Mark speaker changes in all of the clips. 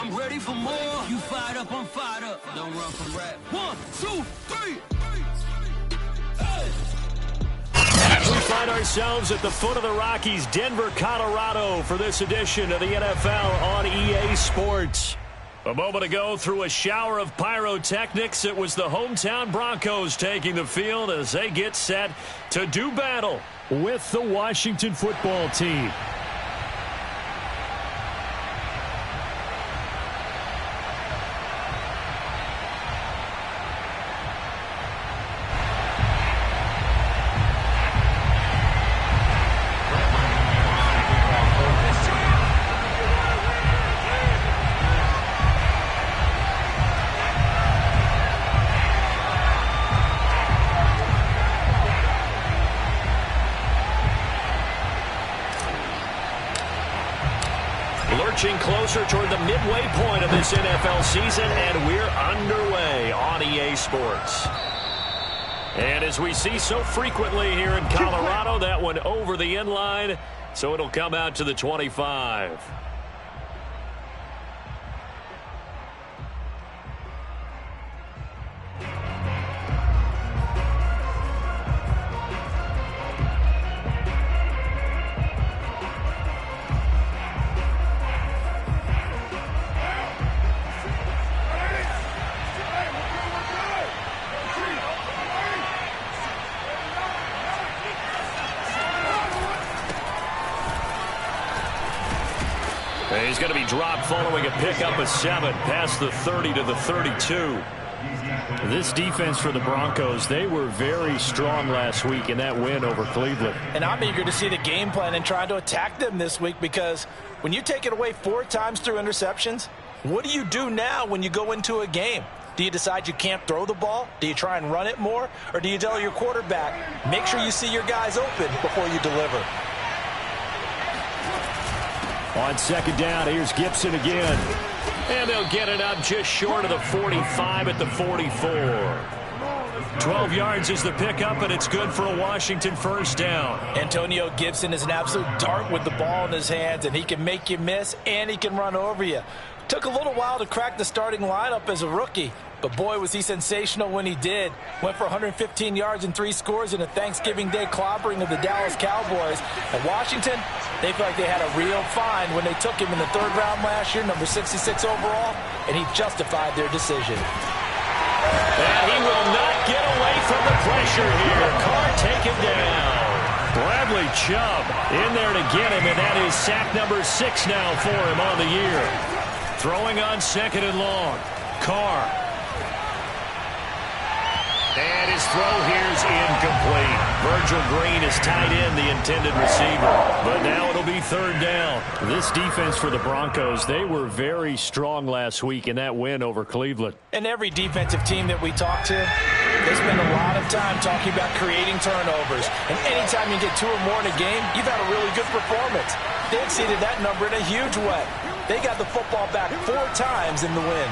Speaker 1: I'm ready for more. You fired up, I'm fired up. Don't run from rap. 1, 2, 3.
Speaker 2: As we find ourselves at the foot of the Rockies, Denver, Colorado, for this edition of the NFL on EA Sports. A moment ago, through a shower of pyrotechnics, it was the hometown Broncos taking the field as they get set to do battle with the Washington football team. Closer toward the midway point of this NFL season, and we're underway on EA Sports. And as we see so frequently here in Colorado, that one over the end line, so it'll come out to the 25. He's going to be dropped following a pickup of 7 past the 30 to the 32. This defense for the Broncos, they were very strong last week in that win over Cleveland.
Speaker 3: And I'm eager to see the game plan and try to attack them this week, because when you take it away 4 times through interceptions, what do you do now when you go into a game? Do you decide you can't throw the ball? Do you try and run it more? Or do you tell your quarterback, make sure you see your guys open before you deliver?
Speaker 2: On second down, here's Gibson again. And they'll get it up just short of the 45 at the 44. 12 yards is the pickup, and it's good for a Washington first down.
Speaker 3: Antonio Gibson is an absolute dart with the ball in his hands, and he can make you miss, and he can run over you. Took a little while to crack the starting lineup as a rookie, but boy, was he sensational when he did. Went for 115 yards and 3 scores in a Thanksgiving Day clobbering of the Dallas Cowboys. And Washington, they feel like they had a real find when they took him in the 3rd round last year, number 66 overall, and he justified their decision.
Speaker 2: And he will not get away from the pressure here. Carr taken down. Bradley Chubb in there to get him, and that is sack number 6 now for him on the year. Throwing on second and long. Carr. And his throw here's incomplete. Virgil Green is tied in, the intended receiver. But now it'll be 3rd down. This defense for the Broncos, they were very strong last week in that win over Cleveland.
Speaker 3: And every defensive team that we talk to, they spend a lot of time talking about creating turnovers. And anytime you get 2 or more in a game, you've had a really good performance. They exceeded that number in a huge way. They got the football back 4 times in the win.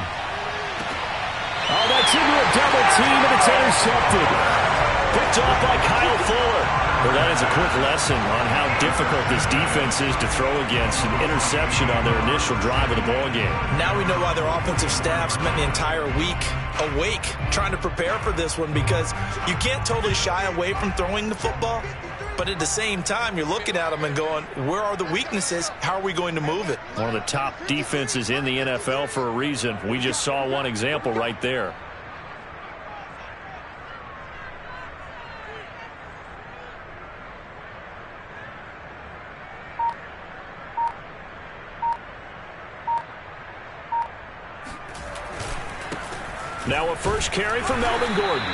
Speaker 2: Oh, that's into a double team, and it's intercepted. Picked off by Kyle Fuller. Well, that is a quick lesson on how difficult this defense is to throw against. An interception on their initial drive of the ballgame.
Speaker 3: Now we know why their offensive staff spent the entire week awake trying to prepare for this one, because you can't totally shy away from throwing the football. But at the same time, you're looking at them and going, where are the weaknesses? How are we going to move it?
Speaker 2: One of the top defenses in the NFL for a reason. We just saw one example right there. Now a first carry for Melvin Gordon.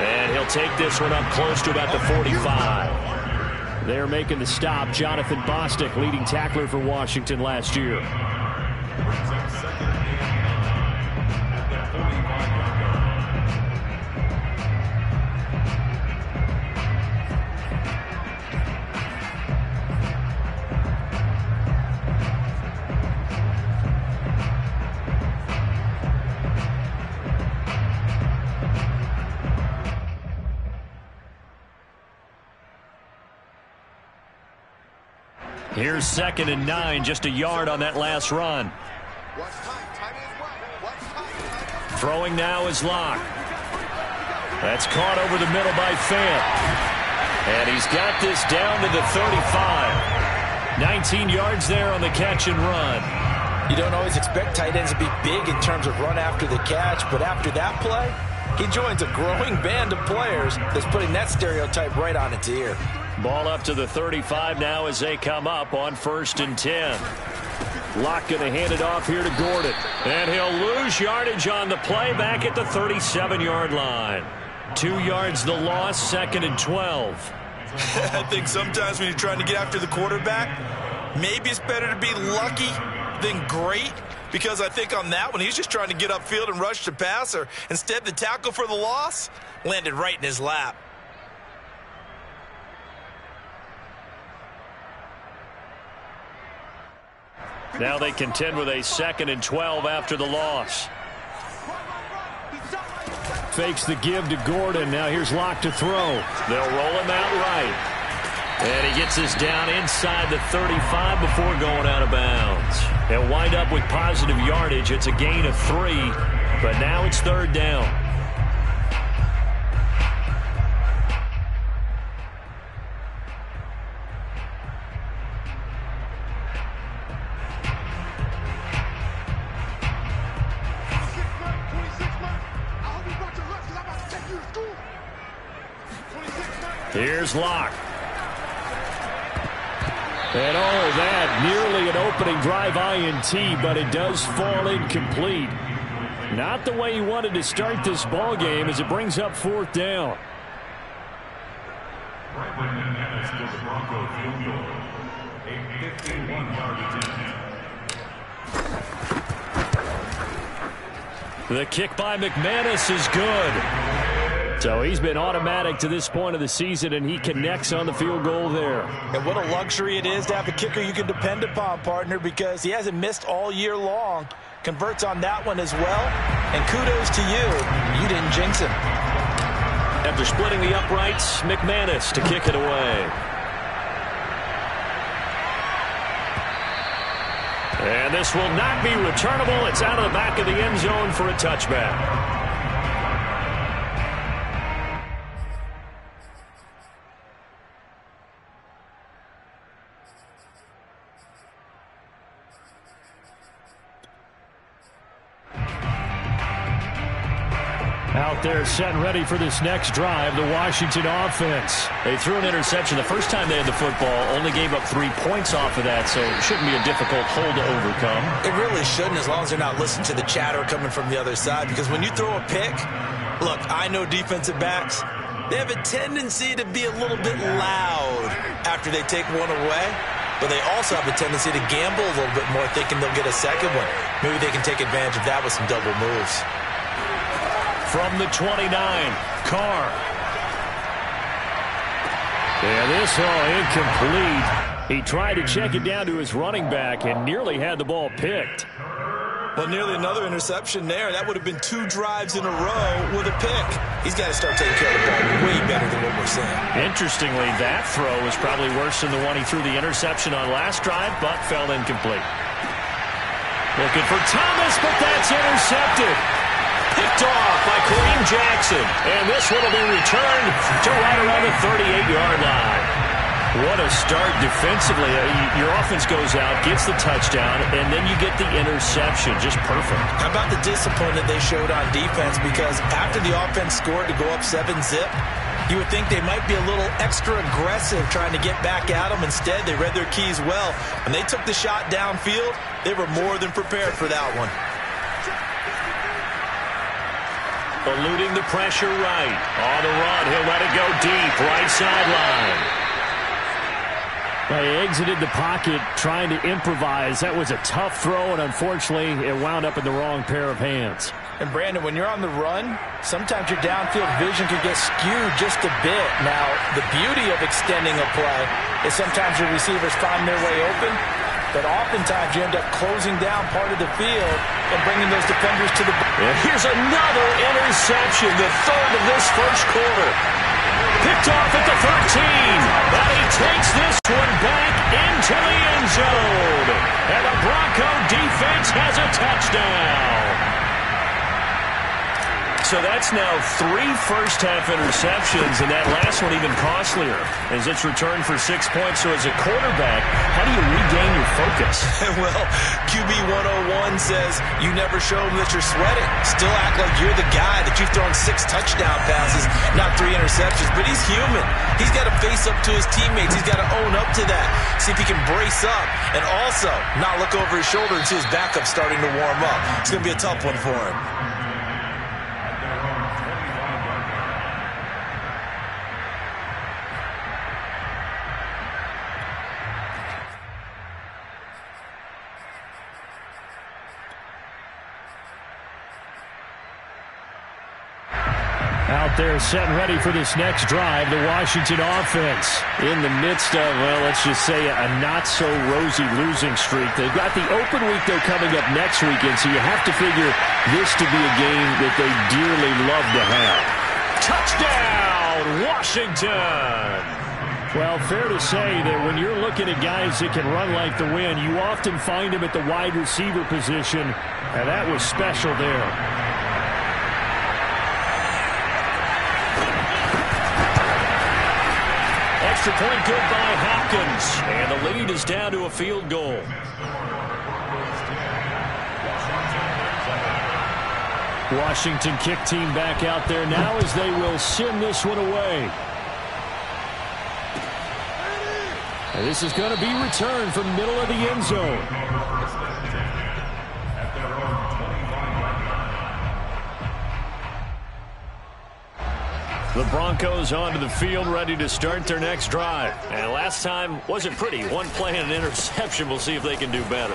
Speaker 2: And he'll take this one up close to about the 45. They're making the stop. Jonathan Bostic, leading tackler for Washington last year. Here's 2nd and 9, just a yard on that last run. Throwing now is Locke. That's caught over the middle by Fant. And he's got this down to the 35. 19 yards there on the catch and run.
Speaker 3: You don't always expect tight ends to be big in terms of run after the catch, but after that play, he joins a growing band of players that's putting that stereotype right on its ear.
Speaker 2: Ball up to the 35 now as they come up on 1st and 10. Locke going to hand it off here to Gordon. And he'll lose yardage on the play back at the 37-yard line. 2 yards the loss, 2nd and 12.
Speaker 4: I think sometimes when you're trying to get after the quarterback, maybe it's better to be lucky than great. Because I think on that one, he's just trying to get upfield and rush the passer. Instead, the tackle for the loss landed right in his lap.
Speaker 2: Now they contend with a 2nd and 12 after the loss. Fakes the give to Gordon. Now here's Locke to throw. They'll roll him out right. And he gets us down inside the 35 before going out of bounds. He'll wind up with positive yardage. It's a gain of 3, but now it's 3rd down. Here's Locke. And oh, that nearly an opening drive INT, but it does fall incomplete. Not the way he wanted to start this ball game as it brings up 4th down. The kick by McManus is good. So he's been automatic to this point of the season, and he connects on the field goal there.
Speaker 3: And what a luxury it is to have a kicker you can depend upon, partner, because he hasn't missed all year long. Converts on that one as well. And kudos to you. You didn't jinx him.
Speaker 2: After splitting the uprights, McManus to kick it away. And this will not be returnable. It's out of the back of the end zone for a touchback. Out there set and ready for this next drive, the Washington offense. They threw an interception the first time they had the football, only gave up 3 points off of that, so it shouldn't be a difficult hole to overcome.
Speaker 3: It really shouldn't, as long as they're not listening to the chatter coming from the other side, because when you throw a pick, look, I know defensive backs, they have a tendency to be a little bit loud after they take one away, but they also have a tendency to gamble a little bit more, thinking they'll get a second one. Maybe they can take advantage of that with some double moves.
Speaker 2: From the 29, Carr. Yeah, this incomplete. He tried to check it down to his running back and nearly had the ball picked.
Speaker 4: Well, nearly another interception there. That would have been 2 drives in a row with a pick. He's got to start taking care of the ball way better than what we're seeing.
Speaker 2: Interestingly, that throw was probably worse than the one he threw the interception on last drive, but fell incomplete. Looking for Thomas, but that's intercepted. Picked off by Kareem Jackson. And this one will be returned to right around the 38-yard line. What a start defensively. Your offense goes out, gets the touchdown, and then you get the interception. Just perfect.
Speaker 3: How about the discipline that they showed on defense? Because after the offense scored to go up 7-zip, you would think they might be a little extra aggressive trying to get back at them. Instead, they read their keys well. When they took the shot downfield, they were more than prepared for that one.
Speaker 2: Eluding the pressure right. On the run, he'll let it go deep. Right sideline. They exited the pocket trying to improvise. That was a tough throw, and unfortunately, it wound up in the wrong pair of hands.
Speaker 3: And, Brandon, when you're on the run, sometimes your downfield vision can get skewed just a bit. Now, the beauty of extending a play is sometimes your receivers find their way open, but oftentimes you end up closing down part of the field and bringing those defenders to the ball.
Speaker 2: And here's another interception, the 3rd of this first quarter. Picked off at the 13. But he takes this one back into the end zone. And the Bronco defense has a touchdown. So that's now 3 first-half interceptions, and that last one even costlier as it's returned for 6 points. So as a quarterback, how do you regain your focus?
Speaker 4: Well, QB 101 says you never show them that you're sweating. Still act like you're the guy, that you've thrown 6 touchdown passes, not 3 interceptions. But he's human. He's got to face up to his teammates. He's got to own up to that. See if he can brace up and also not look over his shoulder and see his backup starting to warm up. It's going to be a tough one for him.
Speaker 2: Out there set and ready for this next drive, the Washington offense in the midst of, well, let's just say a not-so-rosy losing streak. They've got the open week, though, coming up next weekend, so you have to figure this to be a game that they dearly love to have. Touchdown, Washington! Well, fair to say that when you're looking at guys that can run like the wind, you often find them at the wide receiver position, and that was special there. Extra point good by Hopkins. And the lead is down to a field goal. Washington kick team back out there now as they will send this one away. And this is going to be returned from middle of the end zone. The Broncos onto the field, ready to start their next drive. And last time wasn't pretty. One play and an interception. We'll see if they can do better.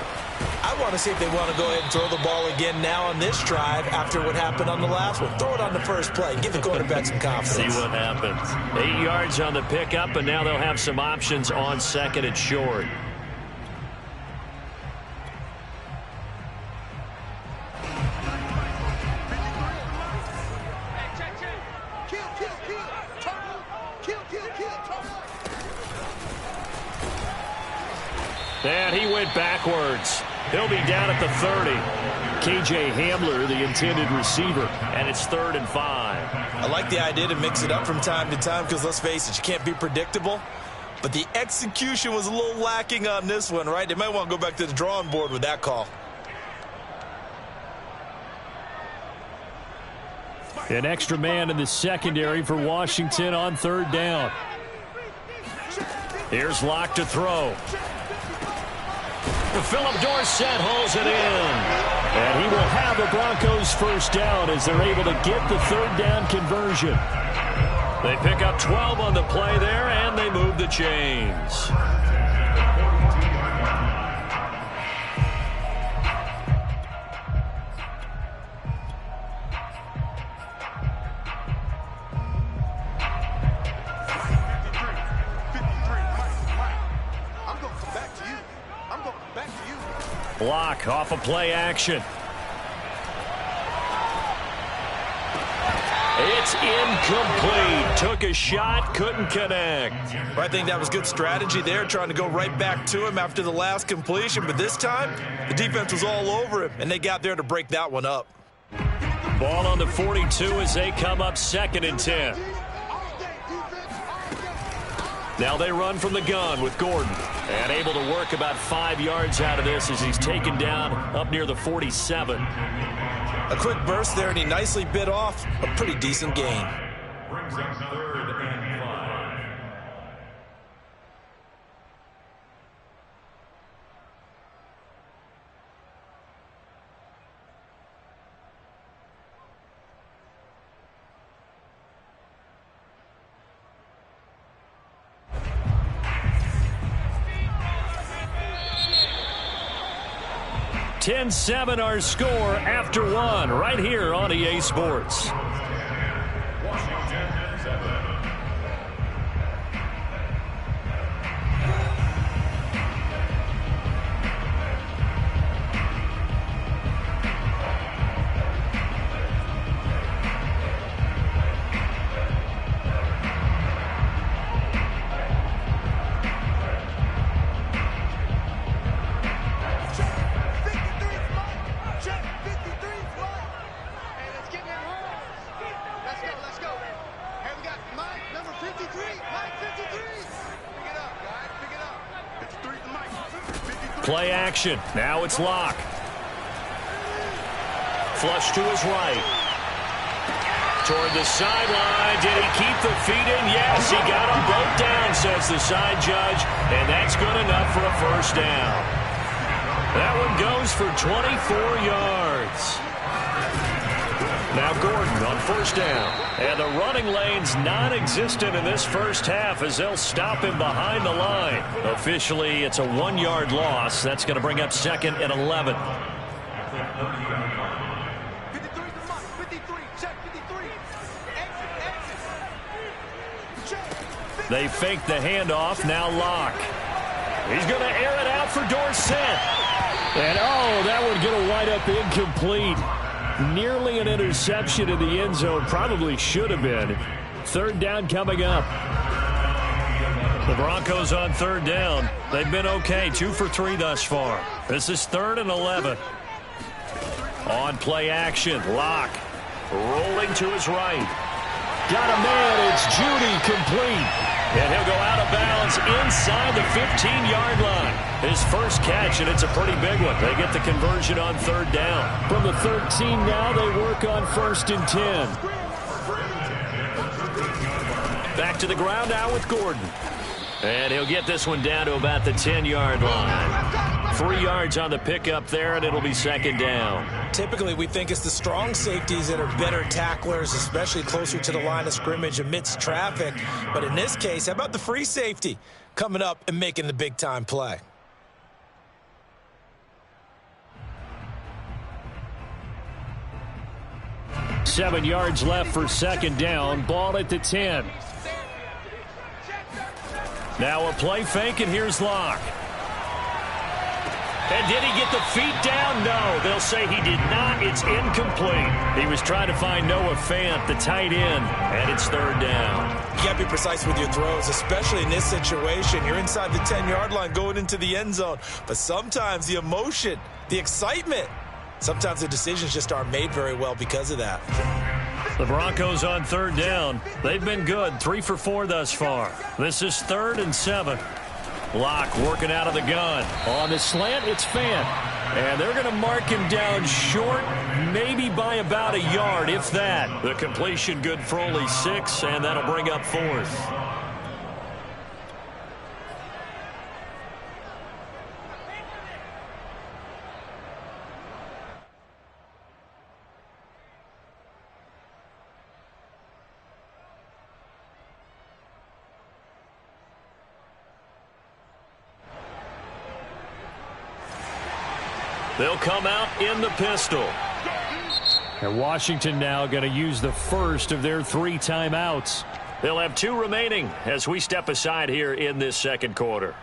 Speaker 4: I want to see if they want to go ahead and throw the ball again now on this drive after what happened on the last one. Throw it on the first play. Give the quarterback some confidence.
Speaker 2: See what happens. 8 yards on the pickup, and now they'll have some options on second and short. And he went backwards. He'll be down at the 30. KJ Hamler, the intended receiver, and it's 3rd and 5.
Speaker 4: I like the idea to mix it up from time to time because, let's face it, you can't be predictable. But the execution was a little lacking on this one, right? They might want to go back to the drawing board with that call.
Speaker 2: An extra man in the secondary for Washington on 3rd down. Here's Locke to throw. Philip Dorsett holds it in. And he will have the Broncos first down as they're able to get the 3rd down conversion. They pick up 12 on the play there, and they move the chains. Block off of play action. It's incomplete. Took a shot, couldn't connect.
Speaker 4: I think that was good strategy there, trying to go right back to him after the last completion. But this time, the defense was all over him, and they got there to break that one up.
Speaker 2: Ball on the 42 as they come up 2nd and 10. Now they run from the gun with Gordon. And able to work about 5 yards out of this as he's taken down up near the 47.
Speaker 4: A quick burst there, and he nicely bit off a pretty decent gain.
Speaker 5: Brings up 3rd and 5.
Speaker 2: (10-7) our score after 1 right here on EA Sports.
Speaker 5: Washington 7.
Speaker 2: Play action. Now it's Locke. Flush to his right. Toward the sideline. Did he keep the feet in? Yes, he got them both down, says the side judge. And that's good enough for a first down. That one goes for 24 yards. Now Gordon on first down. And the running lane's non-existent in this first half as they'll stop him behind the line. Officially, it's a 1-yard loss. That's going to bring up 2nd and 11. They fake the handoff. Now Locke. He's going to air it out for Dorsett. And, that would get a wind up incomplete. Nearly an interception in the end zone. Probably should have been. 3rd down coming up. The Broncos on 3rd down. They've been okay. 2 for 3 thus far. This is 3rd and 11. On play action. Locke rolling to his right. Got a man. It's Judy complete. And he'll go out of bounds inside the 15-yard line. His first catch, and it's a pretty big one. They get the conversion on 3rd down. From the 13 now, they work on 1st and 10. Back to the ground now with Gordon. And he'll get this one down to about the 10-yard line. 3 yards on the pickup there, and it'll be 2nd down.
Speaker 3: Typically, we think it's the strong safeties that are better tacklers, especially closer to the line of scrimmage amidst traffic. But in this case, how about the free safety coming up and making the big-time play?
Speaker 2: Seven yards left for 2nd down. Ball at the 10. Now a play fake, and here's Locke. And did he get the feet down? No. They'll say he did not. It's incomplete. He was trying to find Noah Fant, the tight end, and it's 3rd down.
Speaker 3: You got to be precise with your throws, especially in this situation. You're inside the 10-yard line going into the end zone. But sometimes the emotion, the excitement, sometimes the decisions just aren't made very well because of that.
Speaker 2: The Broncos on 3rd down. They've been good. 3 for 4 thus far. This is 3rd and 7. Locke working out of the gun. On the slant, it's Fant. And they're going to mark him down short, maybe by about a yard, if that. The completion good for only 6, and that'll bring up 4th. They'll come out in the pistol. And Washington now going to use the first of their 3 timeouts. They'll have 2 remaining as we step aside here in this 2nd quarter.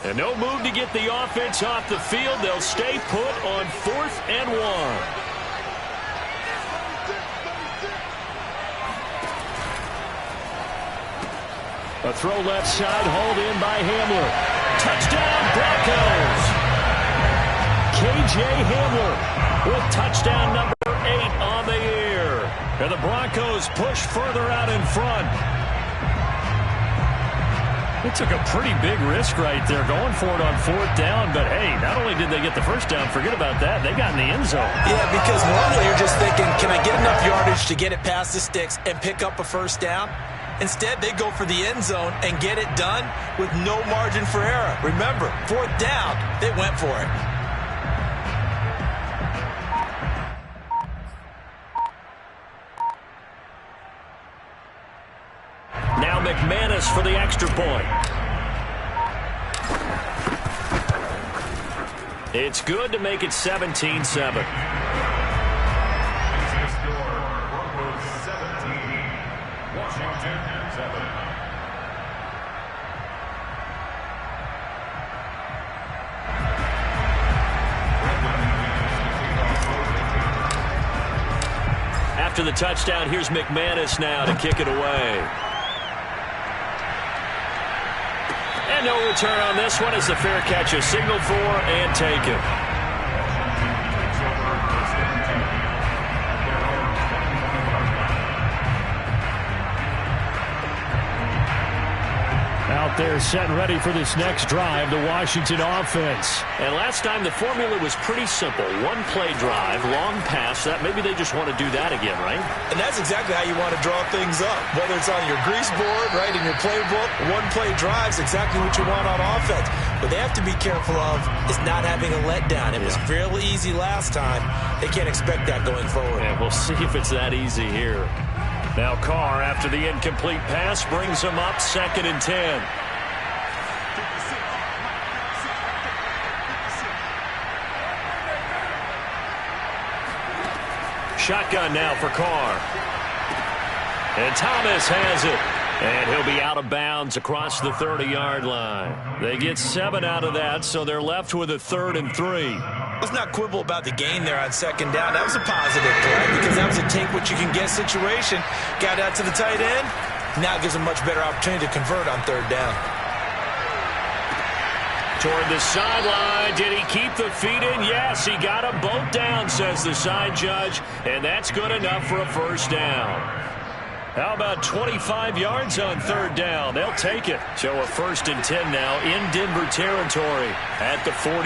Speaker 2: And no move to get the offense off the field. They'll stay put on 4th and 1. A throw left side, hauled in by Hamler. Touchdown, Broncos! K.J. Hamler with touchdown number 8 on the year. And the Broncos push further out in front. They took a pretty big risk right there, going for it on 4th down. But, hey, not only did they get the first down, forget about that, they got in the end zone.
Speaker 3: Yeah, because normally you're just thinking, can I get enough yardage to get it past the sticks and pick up a first down? Instead, they go for the end zone and get it done with no margin for error. Remember, 4th down, they went for it.
Speaker 2: Now McManus for the extra point. It's good to make it 17-7. After the touchdown, here's McManus now to kick it away. And no return on this one as the fair catch is signaled for and taken. there setting ready for this next drive, the Washington offense.
Speaker 6: And last time the formula was pretty simple. One play drive, long pass. That maybe they just want to do that again, right?
Speaker 4: And that's exactly how you want to draw things up. Whether it's on your grease board, right, in your playbook, one play drive is exactly what you want on offense. What they have to be careful of is not having a letdown. It was fairly easy last time. They can't expect that going forward.
Speaker 6: Yeah, we'll see if it's that easy here.
Speaker 2: Now Carr, after the incomplete pass, brings him up 2nd and 10. Shotgun now for Carr. And Thomas has it. And he'll be out of bounds across the 30-yard line. They get 7 out of that, so they're left with a 3rd and 3.
Speaker 4: Let's not quibble about the gain there on 2nd down. That was a positive play because that was a take-what-you-can-get situation. Got out to the tight end. Now it gives them much better opportunity to convert on 3rd down.
Speaker 2: Toward the sideline. Did he keep the feet in? Yes, he got them both down, says the side judge. And that's good enough for a 1st down. How about 25 yards on 3rd down? They'll take it. So a 1st and 10 now in Denver territory at the 43.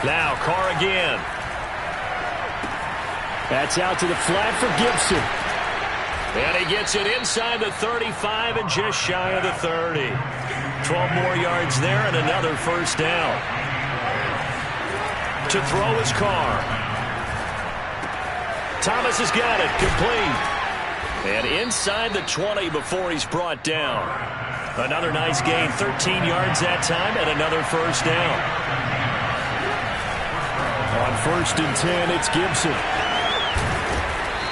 Speaker 2: Now Carr again. That's out to the flat for Gibson. And he gets it inside the 35 and just shy of the 30. 12 more yards there and another 1st down. To throw is Carr. Thomas has got it, complete. And inside the 20 before he's brought down. Another nice gain, 13 yards that time, and another 1st down. On 1st and 10, it's Gibson.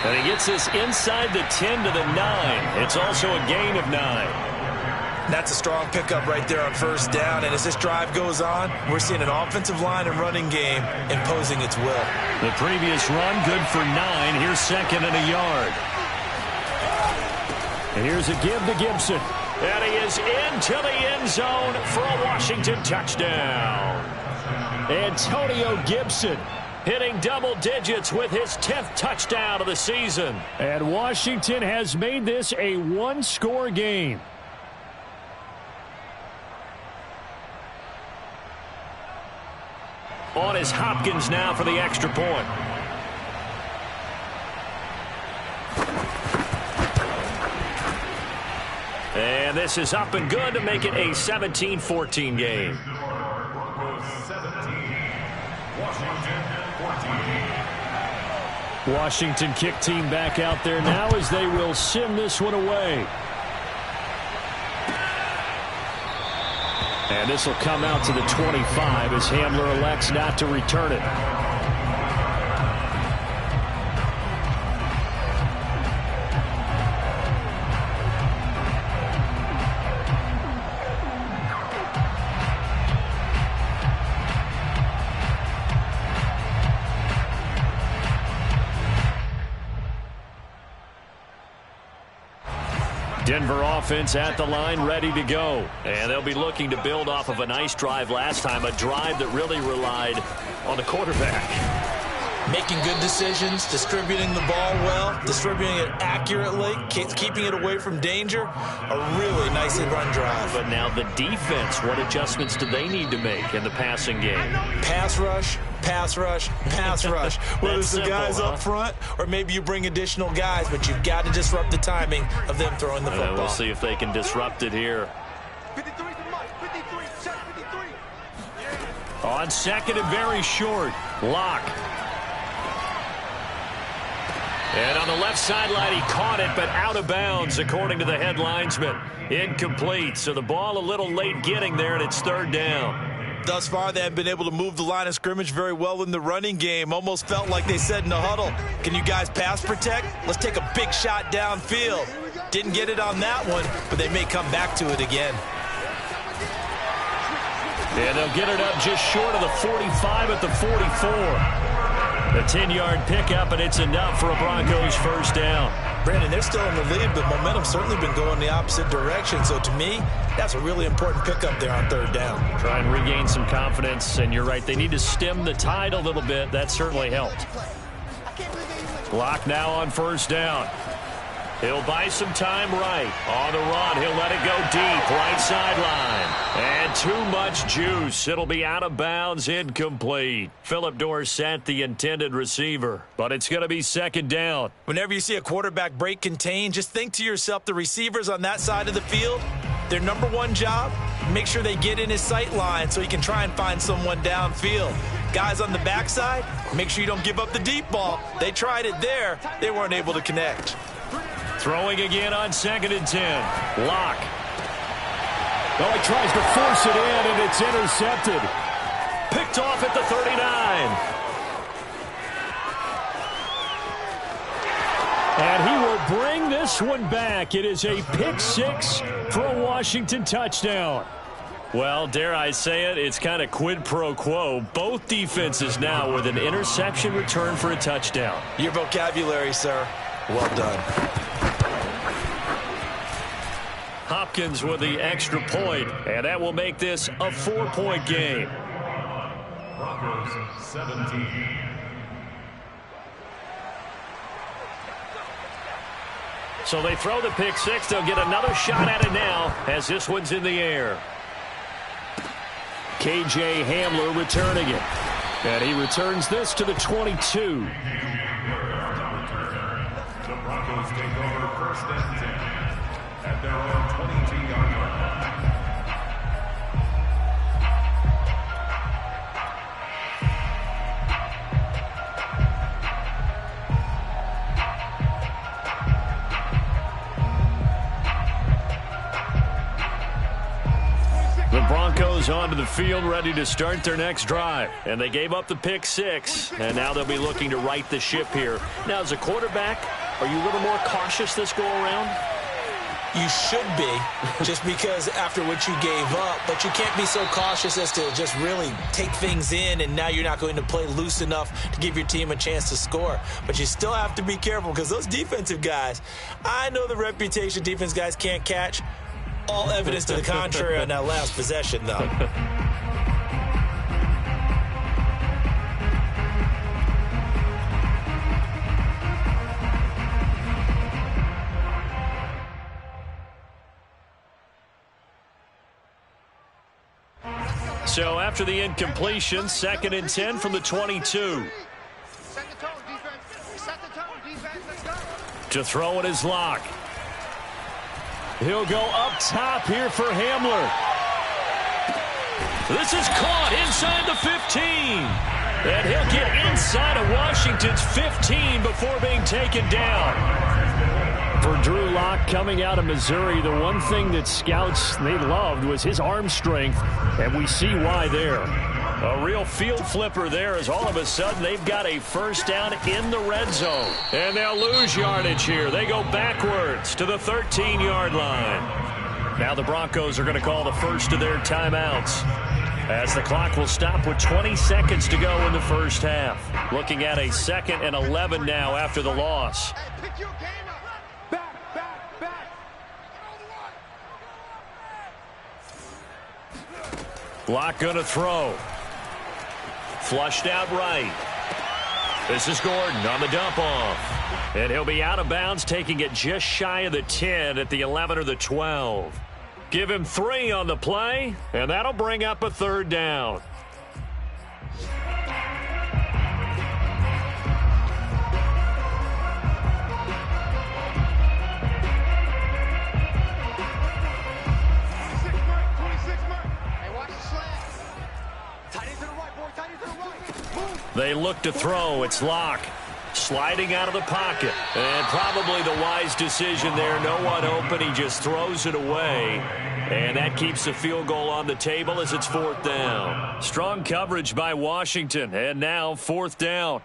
Speaker 2: And he gets this inside the 10 to the 9. It's also a gain of 9.
Speaker 4: That's a strong pickup right there on 1st down. And as this drive goes on, we're seeing an offensive line and running game imposing its will.
Speaker 2: The previous run, good for 9. Here's 2nd and a yard. And here's a give to Gibson. And he is into the end zone for a Washington touchdown. Antonio Gibson hitting double digits with his 10th touchdown of the season. And Washington has made this a one-score game. On is Hopkins now for the extra point. And this is up and good to make it a 17-14 game. Washington kick team back out there now as they will sim this one away. And this will come out to the 25 as Hamler elects not to return it. Denver offense at the line, ready to go. And they'll be looking to build off of a nice drive last time, a drive that really relied on the quarterback.
Speaker 4: Making good decisions, distributing the ball well, distributing it accurately, keeping it away from danger. A really nicely run drive.
Speaker 6: But now the defense, what adjustments do they need to make in the passing game?
Speaker 4: Pass rush, pass rush, pass rush. Whether it's the guys up front or maybe you bring additional guys, but you've got to disrupt the timing of them throwing the football.
Speaker 6: We'll see if they can disrupt it here.
Speaker 7: 53 to Mike, 53, check 53.
Speaker 2: On 2nd and very short, Locke. And on the left sideline, he caught it, but out of bounds, according to the head linesman. Incomplete, so the ball a little late getting there, and it's 3rd down.
Speaker 4: Thus far, they have been able to move the line of scrimmage very well in the running game. Almost felt like they said in the huddle, can you guys pass protect? Let's take a big shot downfield. Didn't get it on that one, but they may come back to it again.
Speaker 2: And they'll get it up just short of the 45 at the 44. A 10-yard pickup, and it's enough for a Broncos 1st down.
Speaker 4: Brandon, they're still in the lead, but momentum's certainly been going the opposite direction. So to me, that's a really important pickup there on 3rd down.
Speaker 2: Try and regain some confidence, and you're right. They need to stem the tide a little bit. That certainly helped. Locke now on 1st down. He'll buy some time right. On the run, he'll let it go deep, right sideline. And too much juice. It'll be out of bounds, incomplete. Philip Dorsett, the intended receiver. But it's going to be second down.
Speaker 4: Whenever you see a quarterback break contain, just think to yourself, the receivers on that side of the field, their number one job, make sure they get in his sight line so he can try and find someone downfield. Guys on the backside, make sure you don't give up the deep ball. They tried it there. They weren't able to connect.
Speaker 2: Throwing again on 2nd and 10. Locke. Oh, he tries to force it in, and it's intercepted. Picked off at the 39. And he will bring this one back. It is a pick six for a Washington touchdown. Well, dare I say it, it's kind of quid pro quo. Both defenses now with an interception return for a touchdown.
Speaker 4: Your vocabulary, sir. Well done.
Speaker 2: Hopkins with the extra point, and that will make this a 4-point game.
Speaker 5: Broncos 17.
Speaker 2: So they throw the pick six. They'll get another shot at it now as this one's in the air. KJ Hamler returning it. And he returns this to the 22.
Speaker 5: The Broncos take over 1st and 10 at their own 22-yard line.
Speaker 2: The Broncos onto the field ready to start their next drive. And they gave up the pick six, and now they'll be looking to right the ship here. Now, as a quarterback, are you a little more cautious this go-around?
Speaker 3: You should be, just because after what you gave up, but you can't be so cautious as to just really take things in, and now you're not going to play loose enough to give your team a chance to score. But you still have to be careful because those defensive guys, I know the reputation defense guys can't catch. All evidence to the contrary on that last possession, though.
Speaker 2: So after the incompletion, 2nd and 10 from the 22.
Speaker 7: Set the tone, defense. Set the tone, defense. Let's go.
Speaker 2: To throw it is Locke. He'll go up top here for Hamler. This is caught inside the 15. And he'll get inside of Washington's 15 before being taken down. For Drew Lock coming out of Missouri, the one thing that scouts they loved was his arm strength, and we see why there. A real field flipper there as all of a sudden they've got a first down in the red zone. And they'll lose yardage here. They go backwards to the 13-yard line. Now the Broncos are going to call the first of their timeouts, as the clock will stop with 20 seconds to go in the first half. Looking at a 2nd and 11 now after the loss.
Speaker 7: Hey, pick your game up. Back, back, back.
Speaker 2: Locke going to throw. Flushed out right. This is Gordon on the dump off. And he'll be out of bounds, taking it just shy of the 10 at the 11 or the 12. Give him 3 on the play, and that'll bring up a 3rd down. They look to throw. It's Locke. Sliding out of the pocket. And probably the wise decision there. No one open. He just throws it away. And that keeps the field goal on the table as it's 4th down. Strong coverage by Washington. And now 4th down.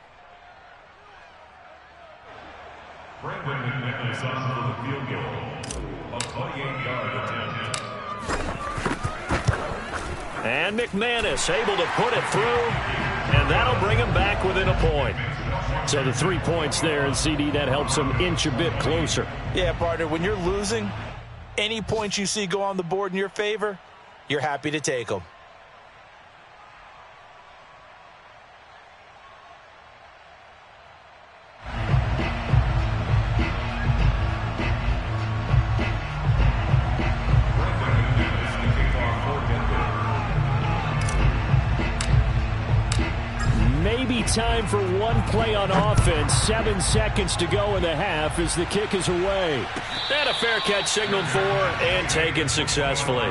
Speaker 5: Brandon McManus on for the field goal. A 28-yard attempt.
Speaker 2: And McManus able to put it through. And that'll bring him back within a point. So the 3 points there, and CD, that helps him inch a bit closer.
Speaker 3: Yeah, partner, when you're losing, any points you see go on the board in your favor, you're happy to take them.
Speaker 2: time for one play on offense. 7 seconds to go in the half as the kick is away.
Speaker 6: And a fair catch signaled for and taken successfully.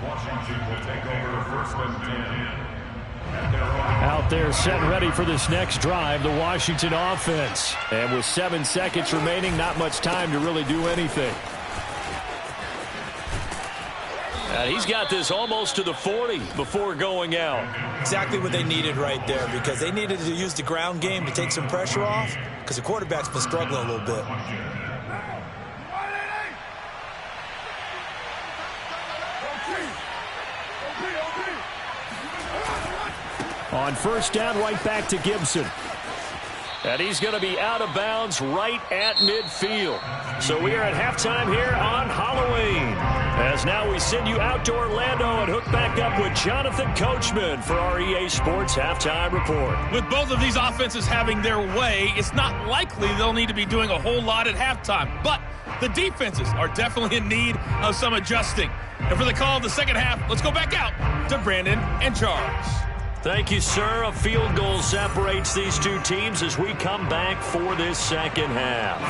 Speaker 5: Washington will take over first and 10.
Speaker 2: Out there set and ready for this next drive, the Washington offense. And with 7 seconds remaining, not much time to really do anything.
Speaker 6: And he's got this almost to the 40 before going out.
Speaker 3: Exactly what they needed right there, because they needed to use the ground game to take some pressure off, because the quarterback's been struggling a little bit.
Speaker 2: On first down, right back to Gibson.
Speaker 6: And he's going to be out of bounds right at midfield. So we are at halftime here on Halloween. As now we send you out to Orlando and hook back up with Jonathan Coachman for our EA Sports Halftime Report.
Speaker 8: With both of these offenses having their way, it's not likely they'll need to be doing a whole lot at halftime. But the defenses are definitely in need of some adjusting. And for the call of the second half, let's go back out to Brandon and Charles.
Speaker 6: Thank you, sir. A field goal separates these two teams as we come back for this second half.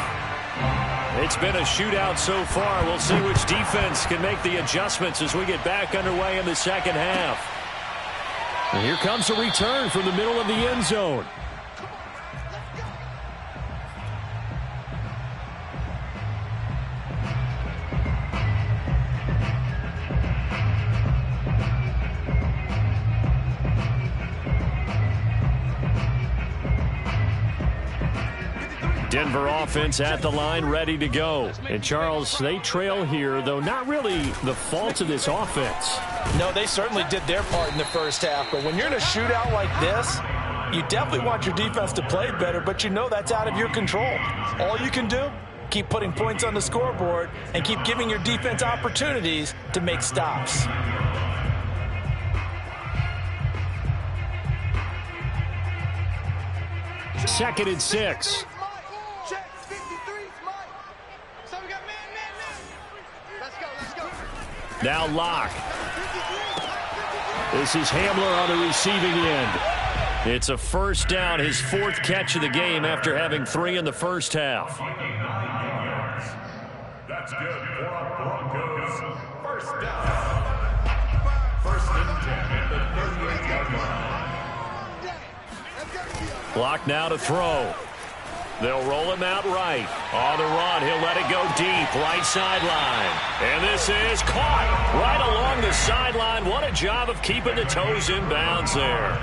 Speaker 6: It's been a shootout so far. We'll see which defense can make the adjustments as we get back underway in the second half.
Speaker 2: And here comes a return from the middle of the end zone. Denver offense at the line, ready to go. And, Charles, they trail here, though not really the fault of this offense.
Speaker 3: No, they certainly did their part in the first half. But when you're in a shootout like this, you definitely want your defense to play better, but you know that's out of your control. All you can do, keep putting points on the scoreboard and keep giving your defense opportunities to make stops.
Speaker 2: Second and 6. Now Locke. This is Hamler on the receiving end. It's a first down, his 4th catch of the game after having 3 in the first half.
Speaker 5: That's good for Broncos. First down. First and 10 at the 38-yard line.
Speaker 2: Locke now to throw. They'll roll him out right. On the run, he'll let it go deep, right sideline. And this is caught right along the sideline. What a job of keeping the toes in bounds there.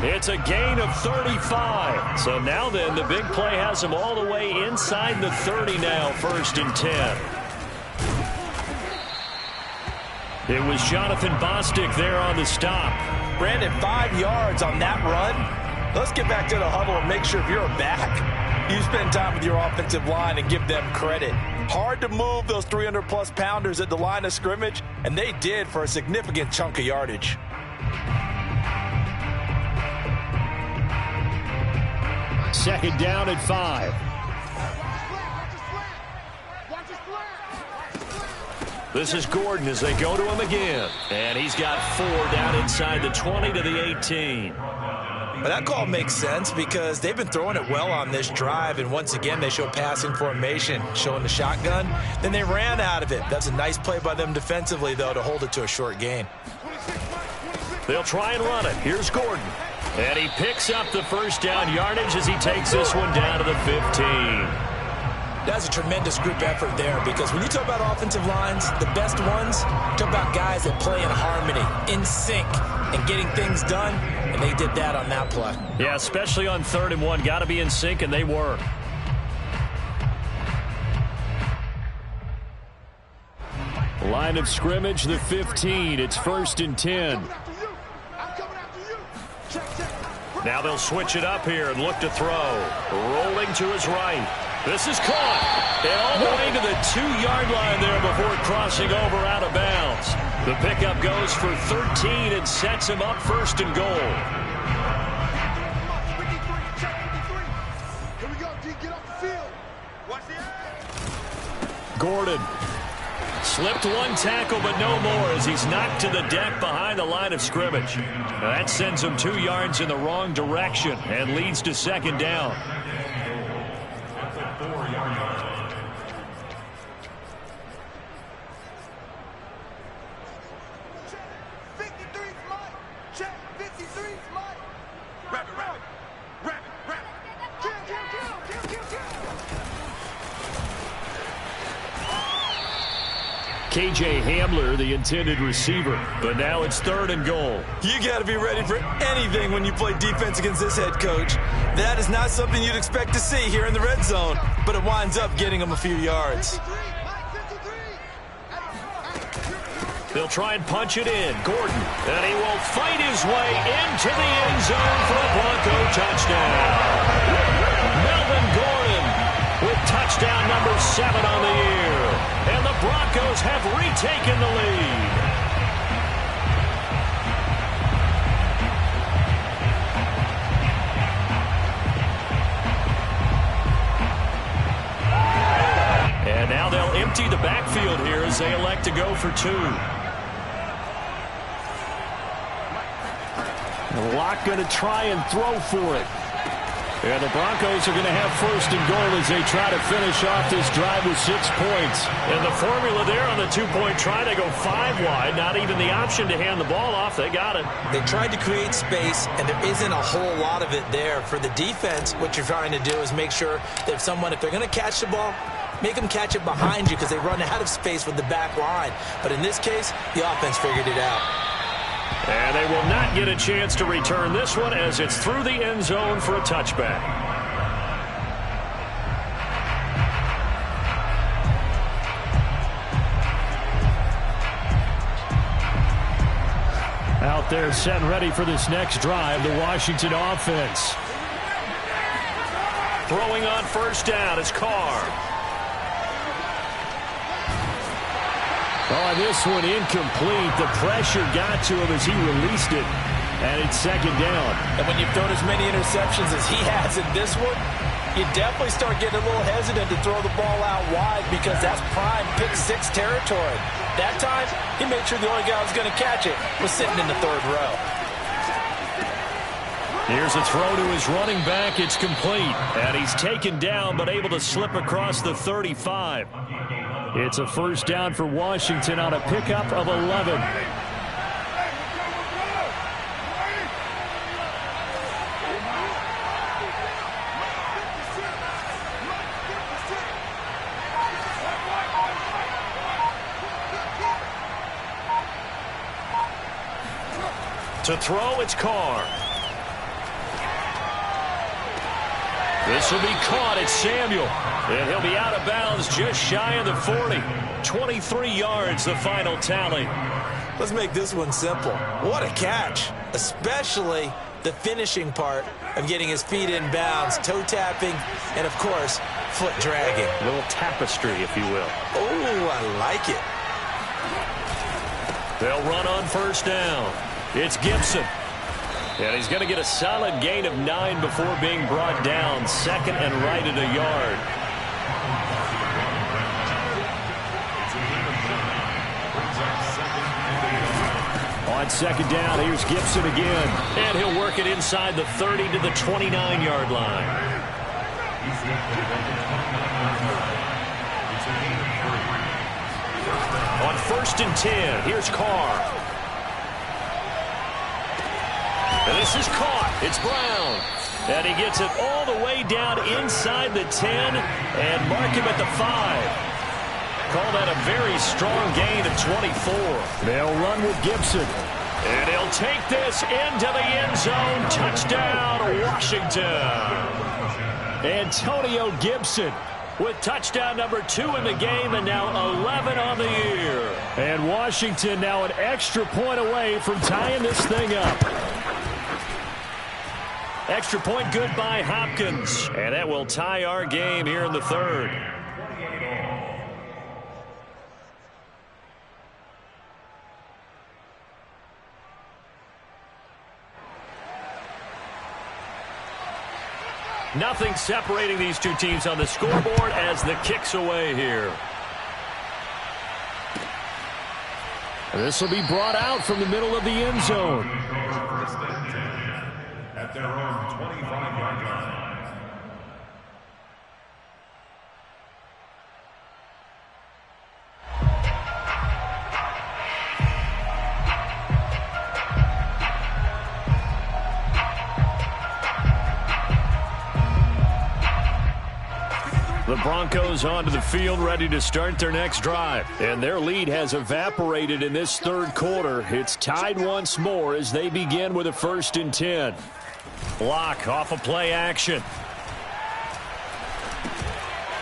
Speaker 2: It's a gain of 35. So now then, the big play has him all the way inside the 30 now, first and 10. It was Jonathan Bostic there on the stop.
Speaker 3: Brandon, 5 yards on that run. Let's get back to the huddle and make sure if you're back, you spend time with your offensive line and give them credit. Hard to move those 300-plus pounders at the line of scrimmage, and they did for a significant chunk of yardage.
Speaker 2: Second down at 5.
Speaker 6: This is Gordon as they go to him again. And he's got 4 down inside the 20 to the 18.
Speaker 3: But that call makes sense because they've been throwing it well on this drive, and once again they show passing formation, showing the shotgun. Then they ran out of it. That's a nice play by them defensively, though, to hold it to a short gain.
Speaker 6: They'll try and run it. Here's Gordon. And he picks up the first down yardage as he takes this one down to the 15.
Speaker 3: That's a tremendous group effort there, because when you talk about offensive lines, the best ones, talk about guys that play in harmony, in sync, and getting things done, and they did that on that play.
Speaker 2: Yeah, especially on 3rd and 1. Got to be in sync, and they were. Line of scrimmage, the 15. It's first and 10.
Speaker 6: Now they'll switch it up here and look to throw. Rolling to his right. This is caught. And all the way to the 2-yard line there before crossing over out of bounds. The pickup goes for 13 and sets him up first and goal.
Speaker 2: Gordon Slipped one tackle, but no more as he's knocked to the deck behind the line of scrimmage. Now that sends him 2 yards in the wrong direction and leads to second down. KJ Hamler, the intended receiver, but now it's 3rd and goal.
Speaker 4: You got to be ready for anything when you play defense against this head coach. That is not something you'd expect to see here in the red zone, but it winds up getting him a few yards.
Speaker 2: They'll try and punch it in. Gordon, and he will fight his way into the end zone for a Bronco touchdown. Melvin Gordon with touchdown number 7 on the year. And the Broncos have retaken the lead. And now they'll empty the backfield here as they elect to go for 2. Locke going to try and throw for it. And the Broncos are going to have 1st and goal as they try to finish off this drive with 6 points. And the formula there on the 2-point try, they go 5 wide. Not even the option to hand the ball off. They got it.
Speaker 3: They tried to create space, and there isn't a whole lot of it there. For the defense, what you're trying to do is make sure that if they're going to catch the ball, make them catch it behind you because they run out of space with the back line. But in this case, the offense figured it out.
Speaker 2: And they will not get a chance to return this one as it's through the end zone for a touchback. Out there set and ready for this next drive, the Washington offense. Throwing on 1st down is Carr. Oh, this one incomplete. The pressure got to him as he released it. And it's 2nd down.
Speaker 3: And when you've thrown as many interceptions as he has in this one, you definitely start getting a little hesitant to throw the ball out wide because that's prime pick 6 territory. That time, he made sure the only guy who was going to catch it was sitting in the 3rd row.
Speaker 2: Here's a throw to his running back. It's complete. And he's taken down but able to slip across the 35. It's a 1st down for Washington on a pickup of 11. To throw, it's Carr. This will be caught. It's Samuel. And he'll be out of bounds just shy of the 40. 23 yards, the final tally.
Speaker 3: Let's make this one simple. What a catch, especially the finishing part of getting his feet in bounds, toe tapping, and, of course, foot dragging.
Speaker 2: A little tapestry, if you will.
Speaker 3: Oh, I like it.
Speaker 2: They'll run on 1st down. It's Gibson. And he's going to get a solid gain of 9 before being brought down. 2nd and right at a yard. On 2nd down, here's Gibson again. And he'll work it inside the 30 to the 29-yard line. On 1st and 10, here's Carr. And this is caught. It's Brown. And he gets it all the way down inside the 10 and mark him at the 5. Call that a very strong gain of 24. They'll run with Gibson. And he'll take this into the end zone. Touchdown, Washington. Antonio Gibson with touchdown number 2 in the game and now 11 on the year. And Washington now an extra point away from tying this thing up. Extra point good by Hopkins. And that will tie our game here in the 3rd. Nothing separating these two teams on the scoreboard as the kick's away here. This will be brought out from the middle of the end zone.
Speaker 5: At their own 25-yard line.
Speaker 2: The Broncos onto the field, ready to start their next drive. And their lead has evaporated in this third quarter. It's tied once more as they begin with a 1st and 10. Block off of play action.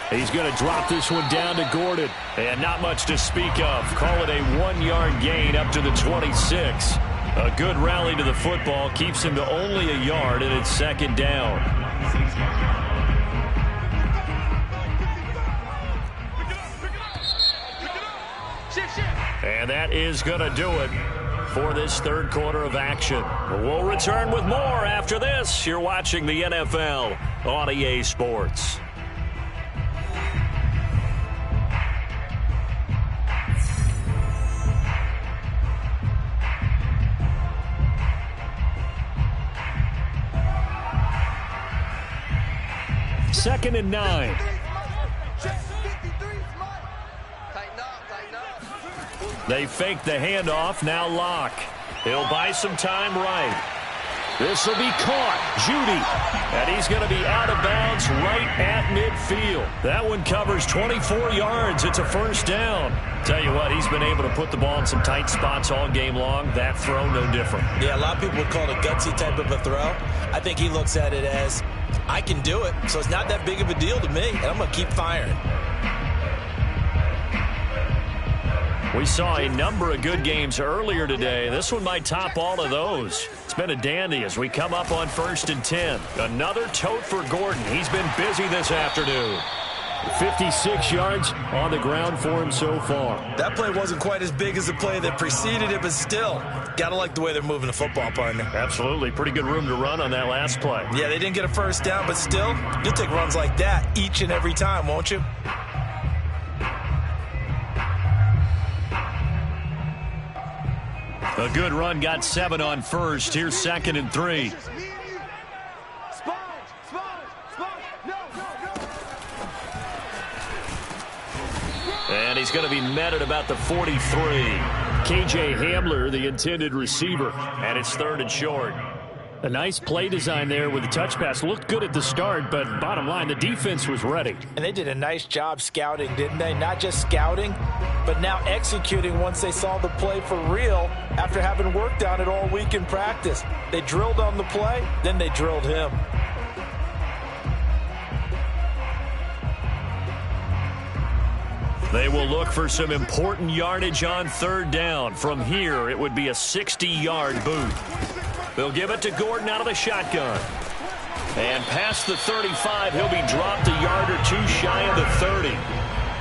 Speaker 2: He's going to drop this one down to Gordon. And not much to speak of. Call it a 1-yard gain up to the 26. A good rally to the football keeps him to only a yard, and it's 2nd down. And that is going to do it for this third quarter of action. We'll return with more after this. You're watching the NFL on EA Sports. Second and 9. They fake the handoff. Now Locke. He'll buy some time right. This will be caught. Judy. And he's going to be out of bounds right at midfield. That one covers 24 yards. It's a 1st down. Tell you what, he's been able to put the ball in some tight spots all game long. That throw, no different.
Speaker 3: Yeah, a lot of people would call it a gutsy type of a throw. I think he looks at it as, I can do it, so it's not that big of a deal to me, and I'm going to keep firing.
Speaker 2: We saw a number of good games earlier today. This one might top all of those. It's been a dandy as we come up on 1st and 10. Another tote for Gordon. He's been busy this afternoon. 56 yards on the ground for him so far.
Speaker 3: That play wasn't quite as big as the play that preceded it, but still, got to like the way they're moving the football, partner.
Speaker 2: Absolutely. Pretty good room to run on that last play.
Speaker 3: Yeah, they didn't get a 1st down, but still, you'll take runs like that each and every time, won't you?
Speaker 2: A good run, got 7 on 1st. Here's 2nd and 3. And he's going to be met at about the 43. KJ Hamler, the intended receiver, and it's 3rd and short. A nice play design there with the touch pass. Looked good at the start, but bottom line, the defense was ready.
Speaker 3: And they did a nice job scouting, didn't they? Not just scouting, but now executing once they saw the play for real after having worked on it all week in practice. They drilled on the play, then they drilled him.
Speaker 2: They will look for some important yardage on 3rd down. From here, it would be a 60-yard boot. They'll give it to Gordon out of the shotgun. And past the 35, he'll be dropped a yard or two shy of the 30.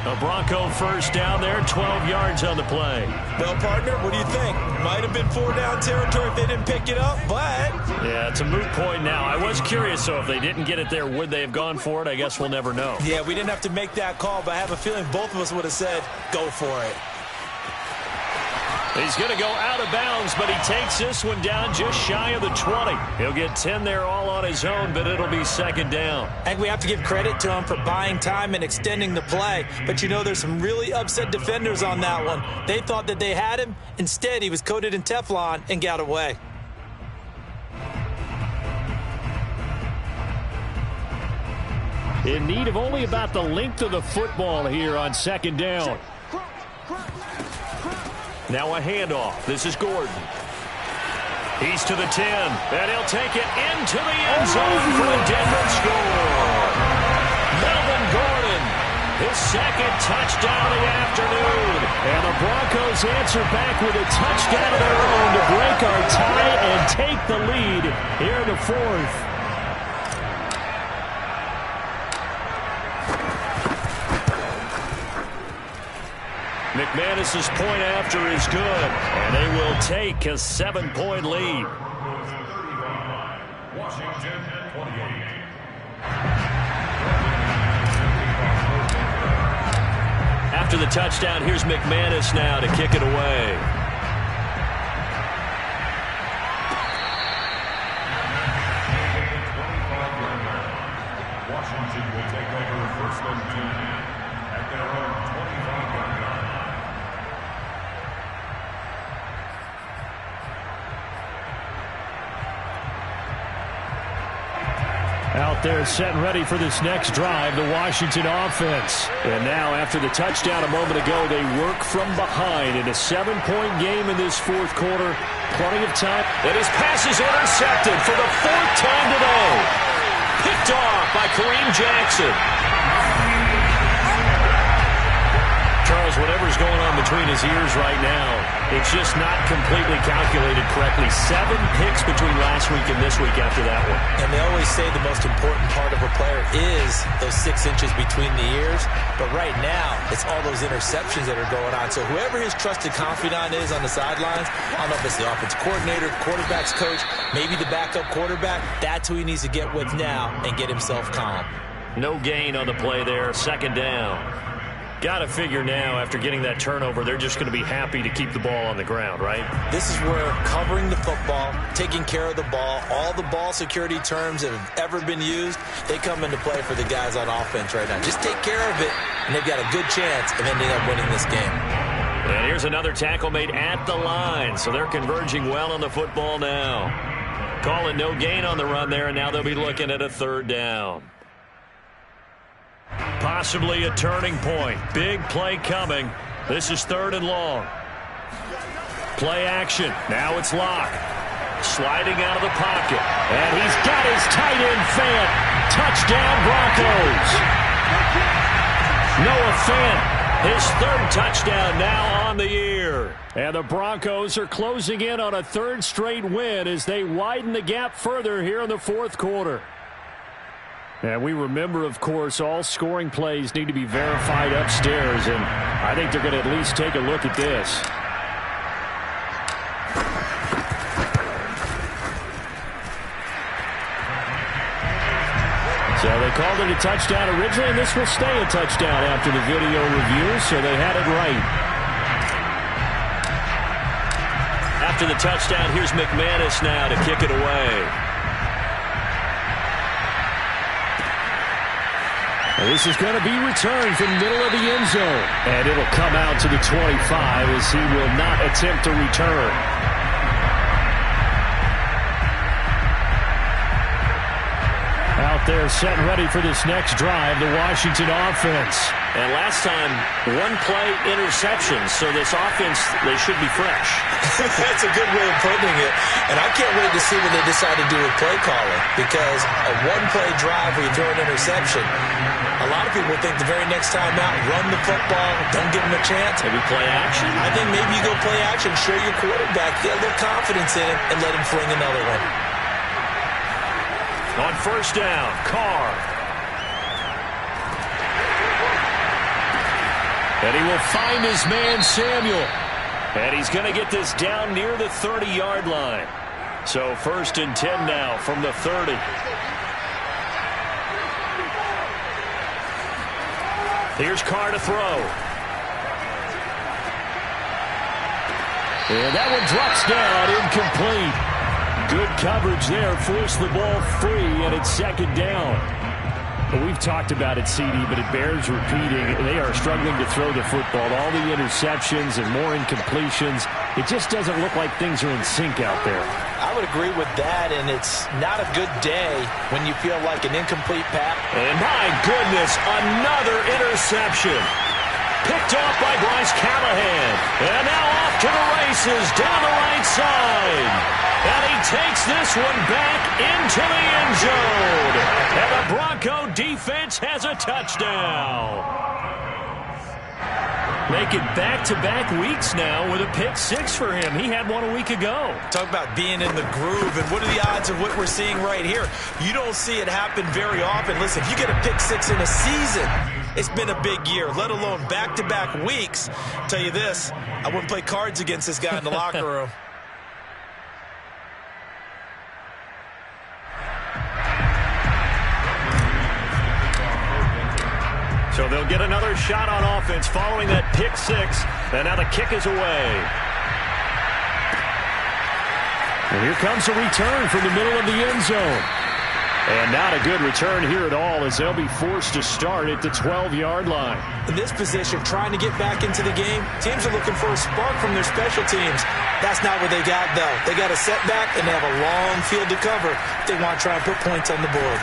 Speaker 2: A Bronco 1st down there, 12 yards on the play.
Speaker 3: Well, partner, what do you think? Might have been 4-down territory if they didn't pick it up, but...
Speaker 2: Yeah, it's a moot point now. I was curious, so if they didn't get it there, would they have gone for it? I guess we'll never know.
Speaker 3: Yeah, we didn't have to make that call, but I have a feeling both of us would have said, go for it.
Speaker 2: He's going to go out of bounds, but he takes this one down just shy of the 20. He'll get 10 there all on his own, but it'll be 2nd down.
Speaker 3: I think we have to give credit to him for buying time and extending the play. But, you know, there's some really upset defenders on that one. They thought that they had him. Instead, he was coated in Teflon and got away.
Speaker 2: In need of only about the length of the football here on 2nd down. Now a handoff. This is Gordon. He's to the 10, and he'll take it into the end zone for a Denver score. Melvin Gordon, his 2nd touchdown of the afternoon. And the Broncos answer back with a touchdown of their own to break our tie and take the lead here in the 4th. McManus's point after is good, and they will take a 7-point lead.
Speaker 5: Washington 28.
Speaker 2: After the touchdown, here's McManus now to kick it away.
Speaker 5: Washington will take over first and 10 at their own 25-yard line.
Speaker 2: Out there set and ready for this next drive, the Washington offense. And now after the touchdown a moment ago, they work from behind in a 7-point game in this fourth quarter. Plenty of time.
Speaker 6: And his pass is intercepted for the 4th time today. Picked off by Kareem Jackson.
Speaker 2: Charles, whatever's going on between his ears right now, it's just not completely calculated correctly. 7 picks between last week and this week after that one.
Speaker 3: And they always say the most important part of a player is those 6 inches between the ears. But right now, it's all those interceptions that are going on. So whoever his trusted confidant is on the sidelines, I don't know if it's the offensive coordinator, quarterback's coach, maybe the backup quarterback, that's who he needs to get with now and get himself calm.
Speaker 2: No gain on the play there, 2nd down. Got to figure now, after getting that turnover, they're just going to be happy to keep the ball on the ground, right?
Speaker 3: This is where covering the football, taking care of the ball, all the ball security terms that have ever been used, they come into play for the guys on offense right now. Just take care of it, and they've got a good chance of ending up winning this game.
Speaker 2: And here's another tackle made at the line, so they're converging well on the football now. Calling no gain on the run there, and now they'll be looking at a 3rd down. Possibly a turning point. Big play coming. This is 3rd and long. Play action. Now it's Locke. Sliding out of the pocket. And he's got his tight end Fant. Touchdown Broncos. Noah Fant, his 3rd touchdown now on the year. And the Broncos are closing in on a 3rd straight win as they widen the gap further here in the 4th quarter. And we remember, of course, all scoring plays need to be verified upstairs, and I think they're going to at least take a look at this. So they called it a touchdown originally, and this will stay a touchdown after the video review, so they had it right. After the touchdown, here's McManus now to kick it away. This is going to be returned from the middle of the end zone. And it'll come out to the 25 as he will not attempt to return. Out there set and ready for this next drive, the Washington offense.
Speaker 6: And last time, 1-play interception, so this offense, they should be fresh.
Speaker 3: That's a good way of putting it. And I can't wait to see what they decide to do with play calling, because a 1-play drive where you throw an interception, a lot of people think the very next time out, run the football, don't give them a chance.
Speaker 6: Maybe play action?
Speaker 3: I think maybe you go play action, show your quarterback, get a little confidence in him, and let him fling another one.
Speaker 2: On 1st down, Carr. And he will find his man, Samuel. And he's going to get this down near the 30-yard line. So 1st and 10 now from the 30. Here's Carr to throw. And that one drops down, incomplete. Good coverage there, forced the ball free, and it's 2nd down. Well, we've talked about it, CD, but it bears repeating. They are struggling to throw the football. All the interceptions and more incompletions. It just doesn't look like things are in sync out there.
Speaker 3: I would agree with that, and it's not a good day when you feel like an incomplete pass.
Speaker 2: And my goodness, another interception. Picked off by Bryce Callahan. And now off to the races down the right side. And he takes this one back into the end zone. And the Bronco defense has a touchdown. Making back-to-back weeks now with a pick 6 for him. He had one a week ago.
Speaker 3: Talk about being in the groove, and what are the odds of what we're seeing right here? You don't see it happen very often. Listen, if you get a pick 6 in a season, it's been a big year, let alone back-to-back weeks. I'll tell you this, I wouldn't play cards against this guy in the locker room.
Speaker 2: So they'll get another shot on offense following that pick 6. And now the kick is away. And here comes a return from the middle of the end zone. And not a good return here at all as they'll be forced to start at the 12-yard line.
Speaker 3: In this position, trying to get back into the game, teams are looking for a spark from their special teams. That's not what they got, though. They got a setback, and they have a long field to cover if they want to try and put points on the board.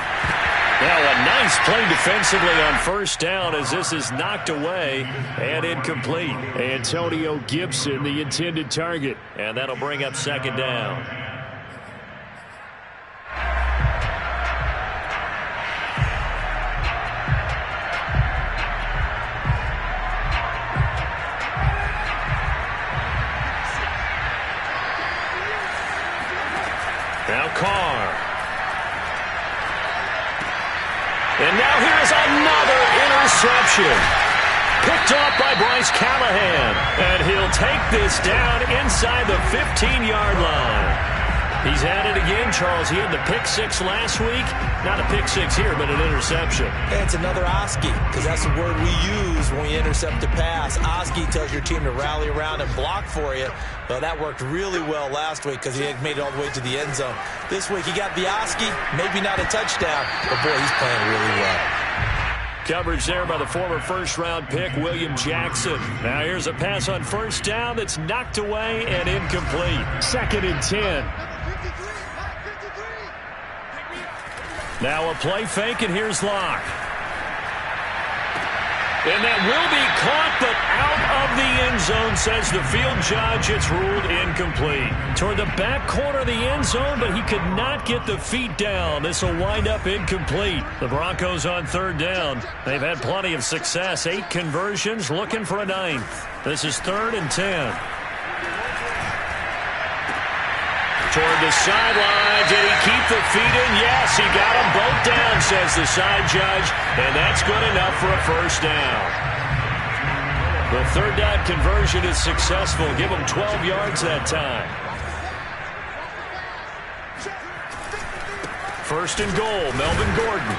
Speaker 2: Now a nice play defensively on first down as this is knocked away and incomplete. Antonio Gibson, the intended target. And that'll bring up second down. Now Carr. And now here is another interception. Picked off by Bryce Callahan. And he'll take this down inside the 15-yard line. He's had it again, Charles. He had the pick six last week. Not a pick six here, but an interception.
Speaker 3: And it's another Oski, because that's the word we use when we intercept a pass. Oski tells your team to rally around and block for you. Well, that worked really well last week because he had made it all the way to the end zone. This week he got the Oski, maybe not a touchdown, but boy, he's playing really well.
Speaker 2: Coverage there by the former first-round pick, William Jackson. Now here's a pass on first down that's knocked away and incomplete. 2nd and 10. Now a play fake, and here's Locke. And that will be caught, but out of the end zone, says the field judge. It's ruled incomplete. Toward the back corner of the end zone, but he could not get the feet down. This will wind up incomplete. The Broncos on third down. They've had plenty of success. 8 conversions, looking for a 9th. This is 3rd and 10. Toward the sideline. Did he keep the feet in? Yes, he got them both down, says the side judge. And that's good enough for a first down. The third down conversion is successful. Give him 12 yards that time. 1st and goal, Melvin Gordon.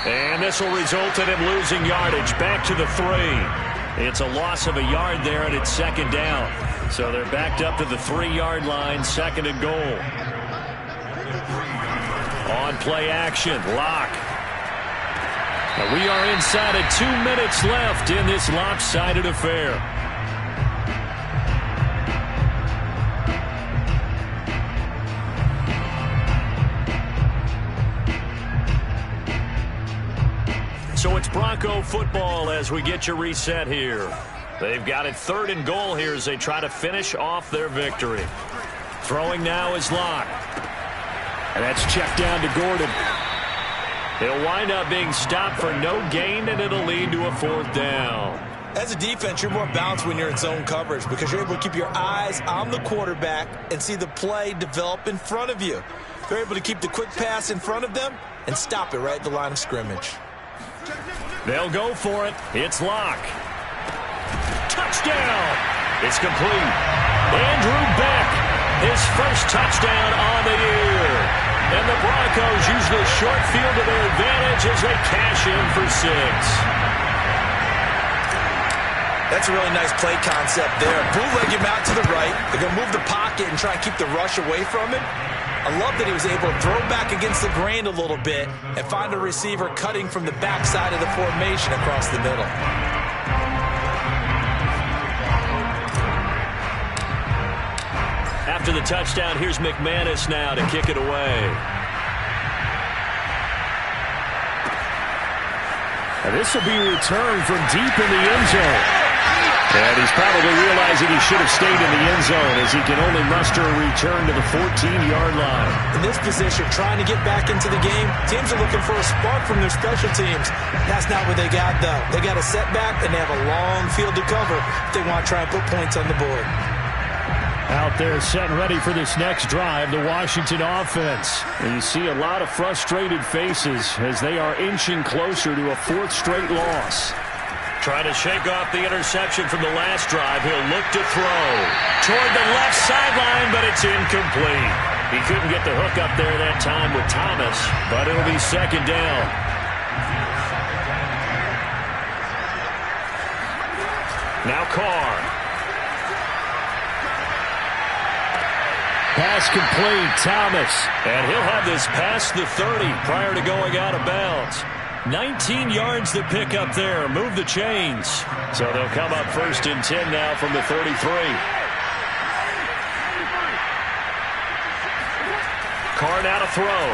Speaker 2: And this will result in him losing yardage. Back to the 3. It's a loss of a yard there, and it's 2nd down. So they're backed up to the 3-yard line, 2nd and goal. On play action, Locke. Now we are inside of 2 minutes left in this lopsided affair. So it's Bronco football as we get you reset here. They've got it 3rd and goal here as they try to finish off their victory. Throwing now is Locke. And that's checked down to Gordon. He'll wind up being stopped for no gain, and it'll lead to a 4th down.
Speaker 3: As a defense, you're more balanced when you're in zone coverage because you're able to keep your eyes on the quarterback and see the play develop in front of you. They're able to keep the quick pass in front of them and stop it right at the line of scrimmage.
Speaker 2: They'll go for it. It's Locke. Touchdown! It's complete. Andrew Beck, his first touchdown on the year. And the Broncos use the short field to their advantage as they cash in for 6.
Speaker 3: That's a really nice play concept there. Bootleg him out to the right. They're going to move the pocket and try and keep the rush away from him. I love that he was able to throw back against the grain a little bit and find a receiver cutting from the backside of the formation across the middle.
Speaker 2: After the touchdown, here's McManus now to kick it away. And this will be returned from deep in the end zone. And he's probably realizing he should have stayed in the end zone as he can only muster a return to the 14-yard line.
Speaker 3: In this position, trying to get back into the game, teams are looking for a spark from their special teams. That's not what they got, though. They got a setback, and they have a long field to cover if they want to try and put points on the board.
Speaker 2: Out there set and ready for this next drive, the Washington offense. And you see a lot of frustrated faces as they are inching closer to a 4th straight loss. Trying to shake off the interception from the last drive. He'll look to throw toward the left sideline, but it's incomplete. He couldn't get the hook up there that time with Thomas, but it'll be 2nd down. Now Carr. Pass complete, Thomas. And he'll have this past the 30 prior to going out of bounds. 19 yards to pick up there. Move the chains. So they'll come up 1st and 10 now from the 33. Carr now to throw.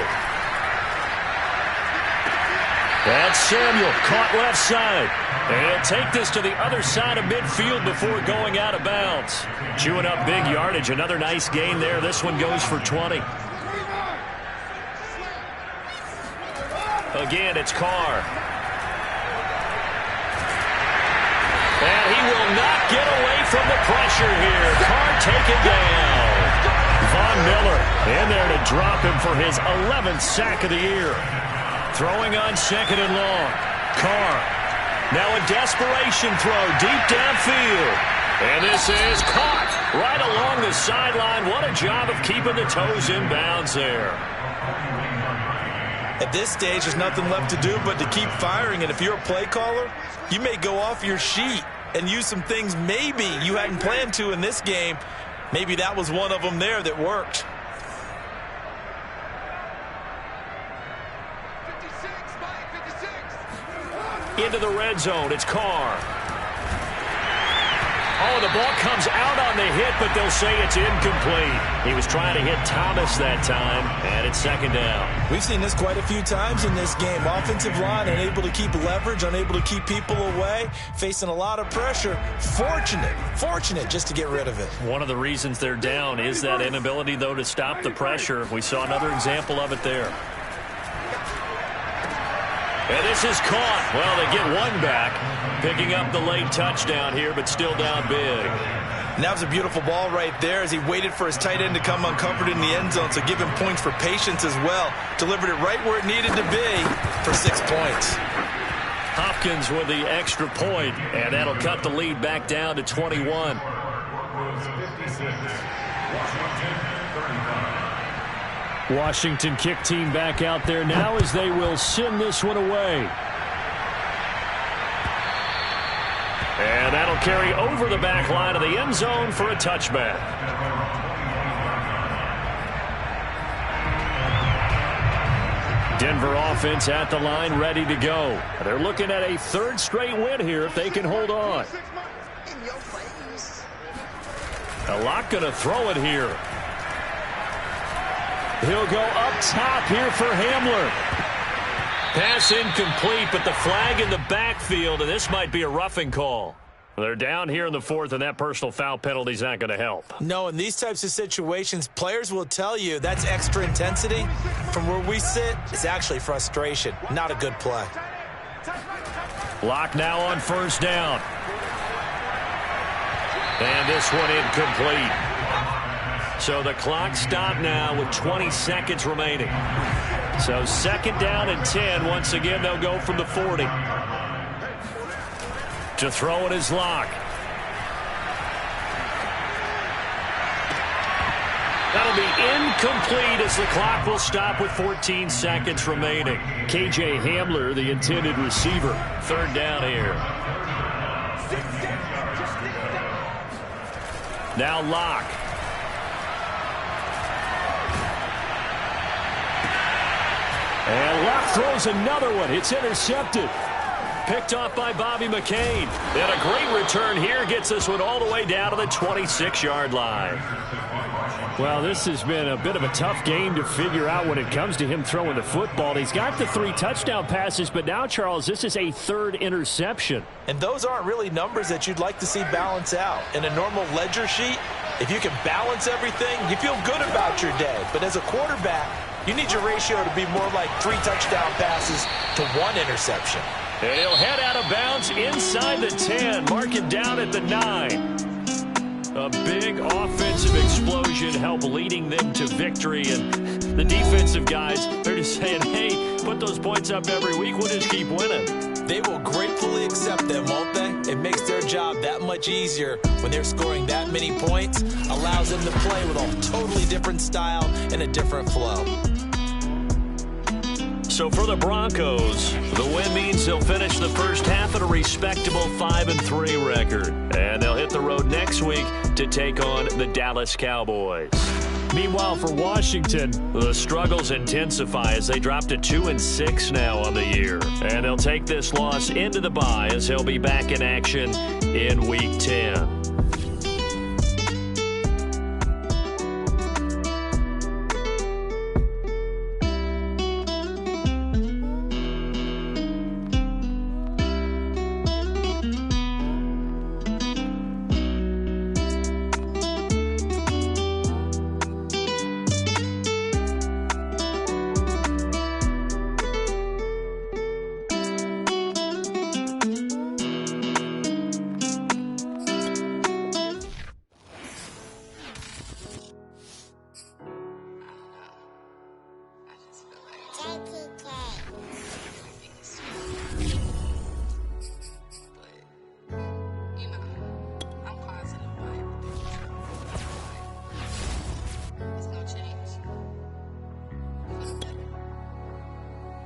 Speaker 2: That's Samuel, caught left side. And take this to the other side of midfield before going out of bounds. Chewing up big yardage. Another nice gain there. This one goes for 20. Again, it's Carr. And he will not get away from the pressure here. Carr taken down. Von Miller in there to drop him for his 11th sack of the year. Throwing on 2nd and long. Carr. Now a desperation throw deep downfield. And this is caught right along the sideline. What a job of keeping the toes in bounds there.
Speaker 4: At this stage, there's nothing left to do but to keep firing. And if you're a play caller, you may go off your sheet and use some things maybe you hadn't planned to in this game. Maybe that was one of them there that worked.
Speaker 2: Into the red zone. It's Carr. Oh, the ball comes out on the hit, but they'll say it's incomplete. He was trying to hit Thomas that time, and it's 2nd down.
Speaker 4: We've seen this quite a few times in this game. Offensive line unable to keep leverage, unable to keep people away, facing a lot of pressure. Fortunate just to get rid of it.
Speaker 2: One of the reasons they're down is that inability, though, to stop the pressure. We saw another example of it there. And this is caught. Well, they get one back, picking up the late touchdown here, but still down big.
Speaker 4: And that was a beautiful ball right there as he waited for his tight end to come uncovered in the end zone, so give him points for patience as well. Delivered it right where it needed to be for 6 points.
Speaker 2: Hopkins with the extra point, and that'll cut the lead back down to 21. Washington kick team back out there now as they will send this one away. And that'll carry over the back line of the end zone for a touchback. Denver offense at the line, ready to go. They're looking at a 3rd straight win here if they can hold on. A lot going to throw it here. He'll go up top here for Hamler. Pass incomplete, but the flag in the backfield, and this might be a roughing call. They're down here in the 4th, and that personal foul penalty is not going to help.
Speaker 4: No, in these types of situations, players will tell you that's extra intensity. From where we sit, it's actually frustration. Not a good play.
Speaker 2: Lock now on 1st down. And this one incomplete. So the clock stopped now with 20 seconds remaining. So 2nd down and 10. Once again, they'll go from the 40. To throw it is Lock. That'll be incomplete as the clock will stop with 14 seconds remaining. KJ Hamler, the intended receiver. 3rd down here. Now Lock. And Lock throws another one. It's intercepted. Picked off by Bobby McCain. And a great return here gets this one all the way down to the 26-yard line. Well, this has been a bit of a tough game to figure out when it comes to him throwing the football. He's got the 3 touchdown passes, but now, Charles, this is a 3rd interception.
Speaker 4: And those aren't really numbers that you'd like to see balance out. In a normal ledger sheet, if you can balance everything, you feel good about your day. But as a quarterback, you need your ratio to be more like 3 touchdown passes to 1 interception.
Speaker 2: And he'll head out of bounds inside the 10. Mark him down at the 9. A big offensive explosion helped leading them to victory. And the defensive guys, they're just saying, hey, put those points up every week. We'll just keep winning.
Speaker 4: They will gratefully accept them, won't they? It makes their job that much easier when they're scoring that many points. Allows them to play with a totally different style and a different flow.
Speaker 2: So for the Broncos, the win means they'll finish the first half at a respectable 5-3 record. And they'll hit the road next week to take on the Dallas Cowboys. Meanwhile, for Washington, the struggles intensify as they drop to 2-6 now on the year. And they'll take this loss into the bye as he'll be back in action in Week 10.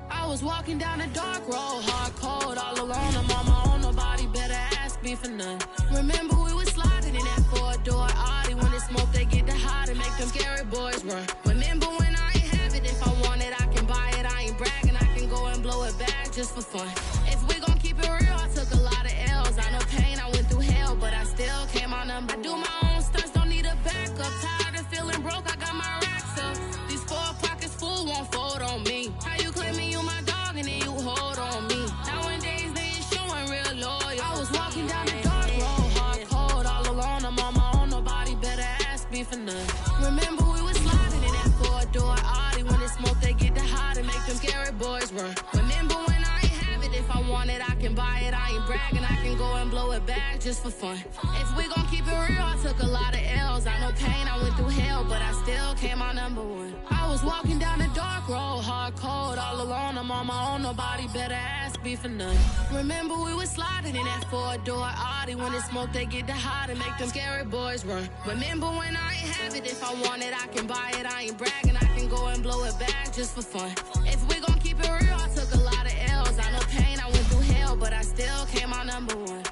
Speaker 9: I was walking down a dark road, hard cold, all alone. I'm on my own, nobody better ask me for none. Remember we was sliding in that four-door Audi. When it's smoke, they get the hot and make them scary boys run. Remember when I ain't have it, if I want it, I can buy it. I ain't bragging, I can go and blow it back just for fun. If we gon' keep it real, I took a lot of L's. I know pain, I went through hell, but I still came on them. I do my own stunts, don't need a backup. Tired of feeling broke, I got my racks up. These 4 pockets full won't fold on me. How you claiming you my dog and then you hold on me? Nowadays they ain't showing real loyal. I was walking down the dark road, hard cold, all alone. I'm on my own, nobody better ask me for none. Remember we was sliding in that four-door Audi. When it's smoke, they get the hot and make them scary boys run. Remember when I ain't have it, if I want it, I can buy it. I ain't bragging, I can go and blow it back just for fun. If we gon' keep it real, I took a lot of L's. I know pain, I went through hell, but I still came out number one. I was walking down the dark road, hard cold, all alone. I'm on my own, nobody better ask me for none. Remember we was sliding in that four-door Audi. When it's smoke, they get the hot and make them scary boys run. Remember when I ain't have it, if I want it, I can buy it. I ain't bragging, I can go and blow it back just for fun. If we gon' keep it real, I took a lot of L's. I know pain, I went through hell, but I still came out number one.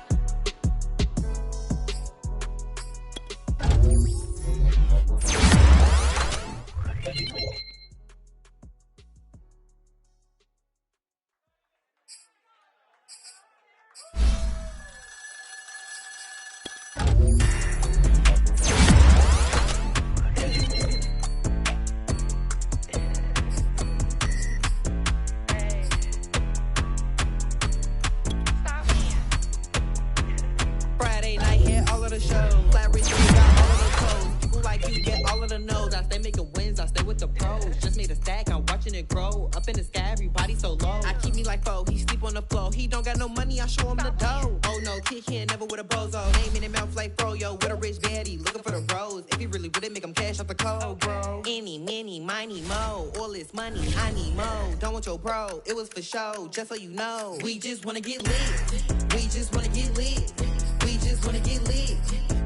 Speaker 10: Friday night hit all of the shows. Flat Rich, we got all of the clothes. People like you get all of the no's. I stay making wins, I stay with the pros. Just made a stack, I'm watching it grow. Up in the sky, everybody so low. I keep me like foe, he sleep on the floor. He don't got no money, I show him the dough. Oh no, kid can't never with a bozo. Name in the mouth like froyo. With a rich baddie, looking for the bros. If he really would it, make him cash out the cold, bro. Any, many, miny, mo. All this money, I need mo. Don't want your bro, it was for show, just so you know. We just wanna get lit. We just wanna get lit. We just wanna get lit.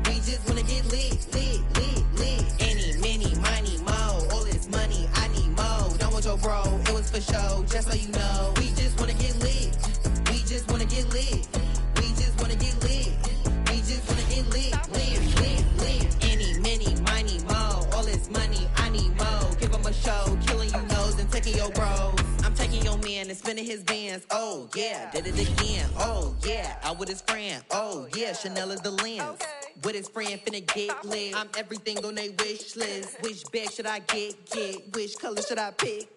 Speaker 10: We just wanna get lit, lit, lit, lit. Any, many, miny, mo. All this money, I need mo. Don't want your bro, it was for show, just so you know. We just wanna get lit. We just wanna get lit. We just wanna get lit. We just wanna get lit, lit, lit, lit. Any, many, miny, mo. All this money, I need mo. Give him a show, killing you nose and taking your bros. I'm taking your man and spinning his bands. Oh yeah, did it again. Oh yeah, out with his friend. Oh yeah, Chanel is the lens. With his friend finna get lit. I'm everything on they wish list. Which bag should I get? Which color should I pick?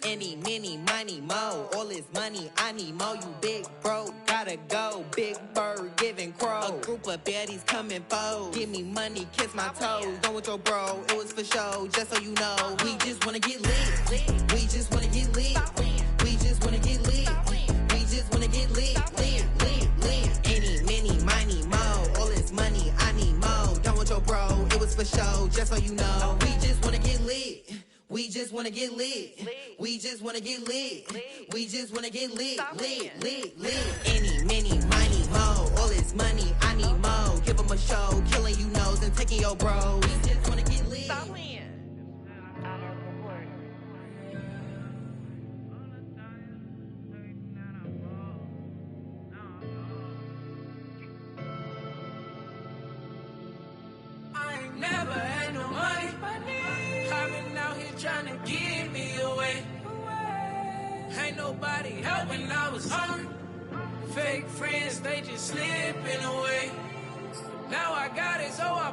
Speaker 10: Any, many, money, mo. All this money, I need mo. You big bro, gotta go. Big bird giving crow. A group of baddies coming foes. Give me money, kiss my toes. Don't want your bro, it was for show, just so you know. We just wanna get lit. We just wanna get lit. We just wanna get lit. We just wanna get lit, lit, lit, lit. Any, many, money, mo. All this money, I need mo. Don't want your bro, it was for show, just so you know. We just wanna get lit. We just wanna get lit. We just wanna get lit. We just wanna get lit, lit, lit, lit. Any, many, money, mo. All this money, I need mo. Give him a show, killing you nose and taking your bros. We just wanna get lit.
Speaker 11: I ain't never had no money. Ain't nobody help when I was hungry. Fake friends, they just slipping away. Now I got it, so I